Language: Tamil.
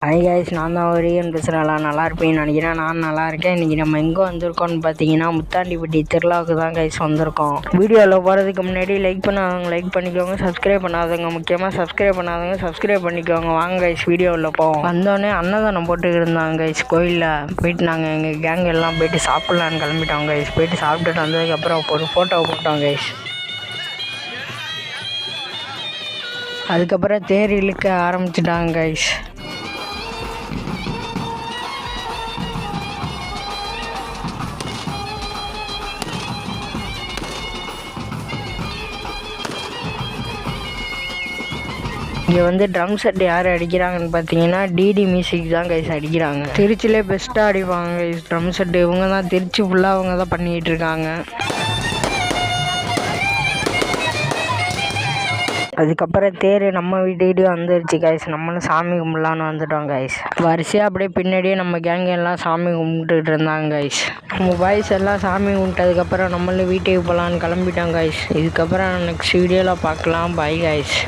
ஹாய் கைஸ், நான் தான் ஒரியன் பேசுகிறேன். நல்லா இருப்பேன்னு நினைக்கிறேன். நான் நல்லா இருக்கேன். இன்றைக்கி நம்ம எங்கே வந்திருக்கோம்னு பார்த்தீங்கன்னா முத்தாண்டிப்பட்டி திருவிழாவுக்கு தான் கைஸ் வந்திருக்கோம். வீடியோவில் போகிறதுக்கு முன்னாடி லைக் பண்ணாதவங்க லைக் பண்ணிக்கோங்க, சப்ஸ்கிரைப் பண்ணாதவங்க முக்கியமாக சப்ஸ்கிரைப் பண்ணாதவங்க சப்ஸ்கிரைப் பண்ணிக்கோங்க. வாங்க கைஸ் வீடியோவில் போவோம். வந்தோடனே அன்னதானம் போட்டுக்கிட்டு இருந்தாங்க கைஸ் கோயிலில். போயிட்டு நாங்கள் எங்கள் கேங் எல்லாம் போயிட்டு சாப்பிட்லான்னு கிளம்பிட்டோம் கைஸ். போயிட்டு சாப்பிட்டுட்டு வந்ததுக்கப்புறம் ஒரு ஃபோட்டோ போட்டோம் கைஸ். அதுக்கப்புறம் தேர் இழுக்க ஆரம்பிச்சிட்டாங்க கைஸ். இங்கே வந்து ட்ரம் செட் யார் அடிக்கிறாங்கன்னு பார்த்தீங்கன்னா டிடி மியூசிக் தான் கைஸ் அடிக்கிறாங்க. திருச்சியிலே பெஸ்ட்டாக அடிப்பாங்க கைஸ் ட்ரம் செட்டு. இவங்க தான் திருச்சி ஃபுல்லாக அவங்க தான் பண்ணிக்கிட்டு இருக்காங்க. அதுக்கப்புறம் தேர் நம்ம வீட்டுக்கிட்டே வந்துருச்சு கைஸ். நம்மளும் சாமி கும்பிடலான்னு வந்துட்டோம் கைஸ். வரிசையாக அப்படியே பின்னாடியே நம்ம கேங் எல்லாம் சாமி கும்பிட்டுட்டு இருந்தாங்க கைஸ். நம்ம பாய்ஸ் எல்லாம் சாமி கும்பிட்டதுக்கப்புறம் நம்மளும் வீட்டுக்கு போகலான்னு கிளம்பிட்டோம் கைஸ். இதுக்கப்புறம் நெக்ஸ்ட் வீடியோவில் பார்க்கலாம். Bye guys.